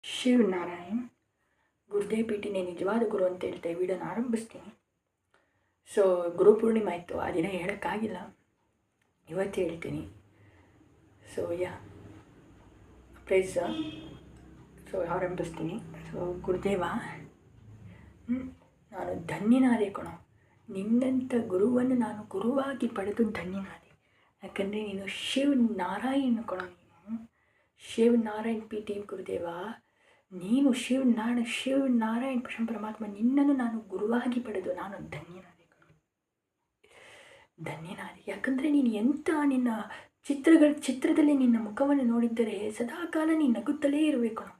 Shivnarine Gurudev ಪೀಠಿನೇ ನಿಜವಾದ ಗುರು ಅಂತ ಹೇಳ್ತಾ ವಿಡಿಯೋನ ಆರಂಭಿಸ್ತೀನಿ. ಸೊ ಗುರುಪೂರ್ಣಿಮೆ ಆಯಿತು, ಆ ದಿನ ಹೇಳೋಕ್ಕಾಗಿಲ್ಲ, ಇವತ್ತು ಹೇಳ್ತೀನಿ. Surprise. ಸೊ ಆರಂಭಿಸ್ತೀನಿ. ಸೊ ಗುರುದೇವ, ನಾನು ಧನ್ಯನಾದೆ ಕಣೋ, ನಿನ್ನಂಥ ಗುರುವನ್ನು ನಾನು ಗುರುವಾಗಿ ಪಡೆದು ಧನ್ಯನಾದೆ. ಯಾಕಂದರೆ ನೀನು ಶಿವನಾರಾಯಣ್ ಕಣೋ, ನೀನು ಶಿವನಾರಾಯಣ್ ಪಿ ಟಿ ಗುರುದೇವ, ನೀನು ಶಿವನಾರಾಯಣ್ ಪರಮಾತ್ಮ, ನಿನ್ನನ್ನು ನಾನು ಗುರುವಾಗಿ ಪಡೆದು ನಾನು ಧನ್ಯನಾದೆ ಕಣೋ, ಧನ್ಯನಾದೆ. ಯಾಕಂದರೆ ನೀನು ಎಂಥ ನಿನ್ನ ಚಿತ್ರದಲ್ಲಿ ನಿನ್ನ ಮುಖವನ್ನು ನೋಡಿದ್ದರೆ ಸದಾಕಾಲ ನೀನು ನಗುತ್ತಲೇ ಇರಬೇಕು ಕಣೋ.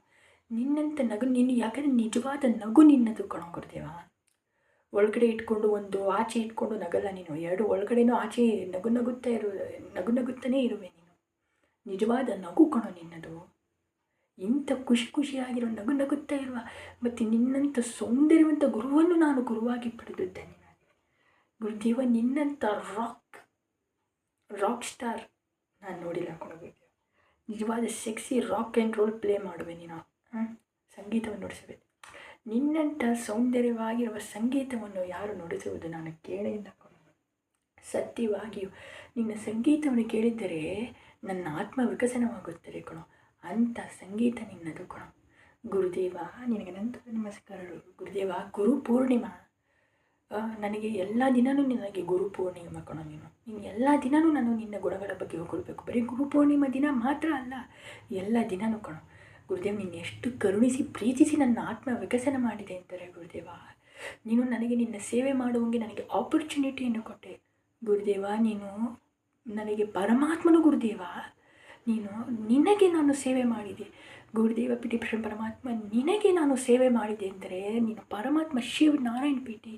ನಿನ್ನಂಥ ನಗು ಯಾಕಂದರೆ ನಿಜವಾದ ನಗು ನಿನ್ನದು ಕಣೋ ಗುರುದೇವ. ಒಳಗಡೆ ಇಟ್ಕೊಂಡು ಒಂದು ಆಚೆ ಇಟ್ಕೊಂಡು ನಗಲ್ಲ ನೀನು, ಎರಡು ಒಳಗಡೆನೂ ಆಚೆ ನಗುತ್ತಲೇ ಇರುವೆ ನೀನು. ನಿಜವಾದ ನಗು ಕಣೋ ನಿನ್ನದು. ಇಂಥ ಖುಷಿಯಾಗಿರೋ ನಗುತ್ತಾ ಇರುವ ಮತ್ತು ನಿನ್ನಂಥ ಸೌಂದರ್ಯವಂತ ಗುರುವನ್ನು ನಾನು ಗುರುವಾಗಿ ಪಡೆದು ಧನ್ಯನಾದೆ ಗುರುದೇವ. ನಿನ್ನಂಥ ರಾಕ್ ಸ್ಟಾರ್ ನಾನು ನೋಡಿಲ್ಲ ಕಣೋ ಗುರುದೇವ. ನಿಜವಾದ sexy rock and role play ಮಾಡುವೆ ನೀನು, ಸಂಗೀತವನ್ನು ನುಡಿಸಬೇಕು. ನಿನ್ನಂಥ ಸೌಂದರ್ಯವಾಗಿರುವ ಸಂಗೀತವನ್ನು ಯಾರು ನುಡಿಸುವುದು ನಾನು ಕೇಳೇ ಇಲ್ಲ ಕಣೋ. ಸತ್ಯವಾಗಿಯೂ ನಿನ್ನ ಸಂಗೀತವನ್ನು ಕೇಳಿದ್ದರೆ ನನ್ನ ಆತ್ಮ ವಿಕಸನವಾಗುತ್ತದೆ ಕಣೋ. ಅಂಥ ಸಂಗೀತ ನಿನ್ನದು ಕಣೋ ಗುರುದೇವ. ನಿನಗೆ ನಂತರ ನಮಸ್ಕಾರಗಳು ಗುರುದೇವ. ಗುರುಪೂರ್ಣಿಮಾ ನನಗೆ ಎಲ್ಲ ದಿನವೂ ನಿನಗೆ ಗುರುಪೂರ್ಣಿಮಾ ಕಣೋ. ನೀನು ಎಲ್ಲ ದಿನವೂ ನಾನು ನಿನ್ನ ಗುಣಗಳ ಬಗ್ಗೆ ಹೊಗಳ್ಬೇಕು. ಬರೀ ಗುರುಪೂರ್ಣಿಮಾ ದಿನ ಮಾತ್ರ ಅಲ್ಲ, ಎಲ್ಲ ದಿನವೂ ಕಣೋ ಗುರುದೇವ. ನೀನು ಎಷ್ಟು ಕರುಣಿಸಿ ಪ್ರೀತಿಸಿ ನನ್ನ ಆತ್ಮ ವಿಕಸನ ಮಾಡಿದೆ ಅಂತಾರೆ ಗುರುದೇವ. ನೀನು ನನಗೆ ನಿನ್ನ ಸೇವೆ ಮಾಡುವಂಗೆ ನನಗೆ ಆಪರ್ಚುನಿಟಿಯನ್ನು ಕೊಟ್ಟೆ ಗುರುದೇವ. ನೀನು ನನಗೆ ಪರಮಾತ್ಮನು ಗುರುದೇವ. ನಿನಗೆ ನಾನು ಸೇವೆ ಮಾಡಿದೆ ಗುರುದೇವ. ಪಿ ಟಿ ಪರಮಾತ್ಮ, ನಿನಗೆ ನಾನು ಸೇವೆ ಮಾಡಿದೆ ಅಂದರೆ ನೀನು ಪರಮಾತ್ಮ ಶಿವನಾರಾಯಣ್ ಪಿ ಟಿ,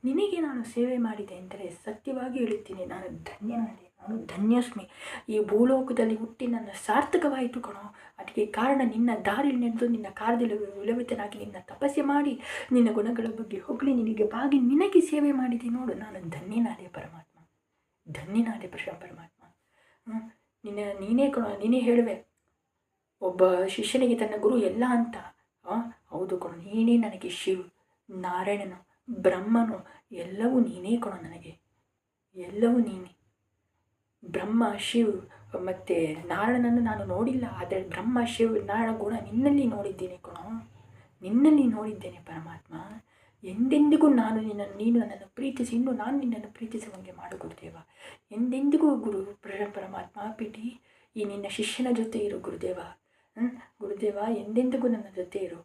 ನಿನಗೆ ನಾನು ಸೇವೆ ಮಾಡಿದೆ ಅಂದರೆ ಸತ್ಯವಾಗಿ ಹೇಳುತ್ತೀನಿ, ನಾನು ಧನ್ಯನಾದೆ, ನಾನು ಧನ್ಯಸ್ಮಿ. ಈ ಭೂಲೋಕದಲ್ಲಿ ಹುಟ್ಟಿ ನನ್ನ ಸಾರ್ಥಕವಾಯಿತು ಕಣೋ. ಅದಕ್ಕೆ ಕಾರಣ ನಿನ್ನ ದಾರಿಯಲ್ಲಿ ನಡೆದು ನಿನ್ನ ಕಾರ್ಯದಲ್ಲಿ ವಿಲವಿತನಾಗಿ ನಿನ್ನ ತಪಸ್ಸೆ ಮಾಡಿ ನಿನ್ನ ಗುಣಗಳ ಬಗ್ಗೆ ಹೊಗಳಿ ನಿನಗೆ ಬಾಗಿ ನಿನಗೆ ಸೇವೆ ಮಾಡಿದೆ ನೋಡು. ನಾನು ಧನ್ಯನಾದೆ ಪರಮಾತ್ಮ, ಧನ್ಯನಾದೆ ಪರಮಾತ್ಮ. ನೀನೇ ಕಣೋ, ನೀನೇ ಹೇಳುವೆ ಒಬ್ಬ ಶಿಷ್ಯನಿಗೆ ತನ್ನ ಗುರು ಎಲ್ಲ ಅಂತ. ಹೌದು ಕಣೋ, ನೀನೇ ನನಗೆ ಶಿವ್ ನಾರಾಯಣನು ಬ್ರಹ್ಮನು ಎಲ್ಲವೂ ನೀನೇ ಕಣೋ. ನನಗೆ ಎಲ್ಲವೂ ನೀನೇ. ಬ್ರಹ್ಮ ಶಿವ್ ಮತ್ತು ನಾರಾಯಣನನ್ನು ನಾನು ನೋಡಿಲ್ಲ, ಆದರೆ ಬ್ರಹ್ಮ ಶಿವ್ ನಾರಾಯಣ ಗುಣ ನಿನ್ನಲ್ಲಿ ನೋಡಿದ್ದೇನೆ ಕಣೋ, ನಿನ್ನಲ್ಲಿ ನೋಡಿದ್ದೇನೆ ಪರಮಾತ್ಮ. ಎಂದೆಂದಿಗೂ ನೀನು ನನ್ನನ್ನು ಪ್ರೀತಿಸಿ, ಇನ್ನು ನಾನು ನಿನ್ನನ್ನು ಪ್ರೀತಿಸುವಂಗೆ ಮಾಡು ಗುರುದೇವ. ಎಂದೆಂದಿಗೂ ಪರಮಾತ್ಮ ಪಿ ಟಿ ಈ ನಿನ್ನ ಶಿಷ್ಯನ ಜೊತೆ ಇರು ಗುರುದೇವ. ಗುರುದೇವ, ಎಂದೆಂದಿಗೂ ನನ್ನ ಜೊತೆ ಇರು.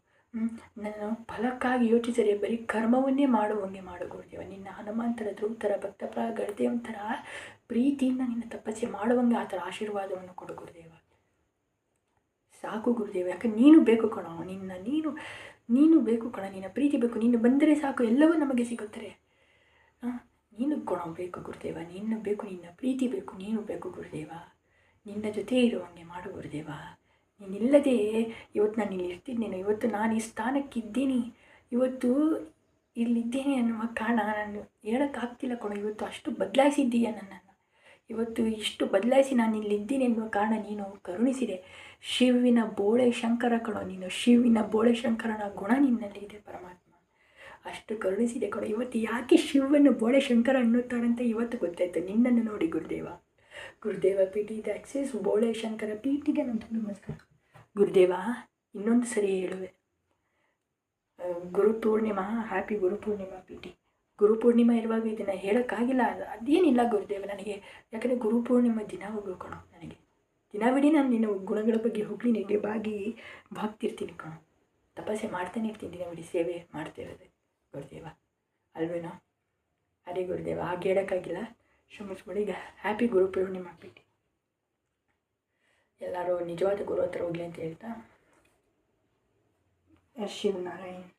ನಾನು ಫಲಕ್ಕಾಗಿ ಯೋಚಿಸದೆ ಬರೀ ಕರ್ಮವನ್ನೇ ಮಾಡುವಂಗೆ ಮಾಡು ಗುರುದೇವ. ನಿನ್ನ ಹನುಮಂತರ ಧ್ರುವತರ ಭಕ್ತಪ್ರ ಗಣದೇವಂತರ ಪ್ರೀತಿಯಿಂದ ನಿನ್ನ ತಪಸ್ಸೆ ಮಾಡುವಂಗೆ ಆ ಥರ ಆಶೀರ್ವಾದವನ್ನು ಕೊಡು ಗುರುದೇವ. ಸಾಕು ಗುರುದೇವ. ಯಾಕೆ ನೀನು ಬೇಕು ಕಣೋ, ನೀನು ಬೇಕು ಕಣ, ನಿನ್ನ ಪ್ರೀತಿ ಬೇಕು. ನೀನು ಬಂದರೆ ಸಾಕು, ಎಲ್ಲವೂ ನಮಗೆ ಸಿಗುತ್ತಾರೆ. ನೀನು ಕಣೋ ಬೇಕು ಗುರುದೇವ, ನೀನು ಬೇಕು, ನಿನ್ನ ಪ್ರೀತಿ ಬೇಕು, ನೀನು ಬೇಕು ಗುರುದೇವ. ನಿನ್ನ ಜೊತೆ ಇರುವಂಗೆ ಮಾಡು ಗುರುದೇವ. ನೀನಿಲ್ಲದೆ ಇವತ್ತು ನಾನು ಇಲ್ಲಿ ಇರ್ತಿದ್ದೇನೆ, ಇವತ್ತು ನಾನು ಈ ಸ್ಥಾನಕ್ಕಿದ್ದೀನಿ, ಇವತ್ತು ಇಲ್ಲಿದ್ದೇನೆ ಅನ್ನುವ ಕಾರಣ ನಾನು ಹೇಳೋಕ್ಕಾಗ್ತಿಲ್ಲ ಕಣೋ. ಇವತ್ತು ಅಷ್ಟು ಬದಲಾಯಿಸಿದ್ದೀಯ ನನ್ನನ್ನು, ಇವತ್ತು ಇಷ್ಟು ಬದಲಾಯಿಸಿ ನಾನು ಇಲ್ಲಿದ್ದೀನಿ ಎನ್ನುವ ಕಾರಣ ನೀನು ಕರುಣಿಸಿದೆ. ಶಿವಿನ ಬೋಳೆ ಶಂಕರ ಕಣೋ ನೀನು, ಶಿವಿನ ಬೋಳೆ ಶಂಕರನ ಗುಣ ನಿನ್ನಲ್ಲಿ ಇದೆ ಪರಮಾತ್ಮ. ಅಷ್ಟು ಕರುಣಿಸಿದೆ ಕಣೋ. ಇವತ್ತು ಯಾಕೆ ಶಿವವನ್ನು ಬೋಳೆ ಶಂಕರ ಅನ್ನುತ್ತಾರಂತ ಇವತ್ತು ಗೊತ್ತಾಯಿತು ನಿನ್ನನ್ನು ನೋಡಿ ಗುರುದೇವ. ಗುರುದೇವ ಪಿ ಟಿ ಆಕ್ಸೆಸ್ ಬೋಳೆ ಶಂಕರ ಪಿ ಟಿಗೆ ನಂತರ ನಮಸ್ಕಾರ ಗುರುದೇವ. ಇನ್ನೊಂದು ಸರಿ ಹೇಳುವೆ, ಗುರುಪೂರ್ಣಿಮಾ, ಹ್ಯಾಪಿ ಗುರುಪೂರ್ಣಿಮಾ ಪಿ ಟಿ. ಗುರುಪೂರ್ಣಿಮಾ ಇರುವಾಗ ಇದನ್ನು ಹೇಳೋಕ್ಕಾಗಿಲ್ಲ, ಅದೇನಿಲ್ಲ ಗುರುದೇವ ನನಗೆ. ಯಾಕಂದರೆ ಗುರುಪೂರ್ಣಿಮಾ ದಿನ ಹೋಗು ಕಣೋ. ನನಗೆ ದಿನವಿಡೀ ನಾನು ನಿನ್ನ ಗುಣಗಳ ಬಗ್ಗೆ ಹೋಗಲಿ ನಿನಗೆ ಬಾಗ್ತಿರ್ತೀನಿ ಕಣೋ. ತಪಸ್ಸೆ ಮಾಡ್ತಾನೆ ಇರ್ತೀನಿ, ದಿನವಿಡೀ ಸೇವೆ ಮಾಡ್ತಿರೋದು ಗುರುದೇವ, ಅಲ್ವೇನೋ? ಅದೇ ಗುರುದೇವ, ಹಾಗೆ ಹೇಳೋಕ್ಕಾಗಿಲ್ಲ, ಕ್ಷಮಿಸ್ಬಿಡಿ. ಈಗ ಹ್ಯಾಪಿ ಗುರುಪೂರ್ಣಿಮಾ ಪಿ ಟಿ. ಎಲ್ಲರೂ ನಿಜವಾದ ಗುರು ಹತ್ರ ಹೋಗಲಿ ಅಂತ ಹೇಳ್ತಾ, ಶಿವನಾರಾಯಣ್.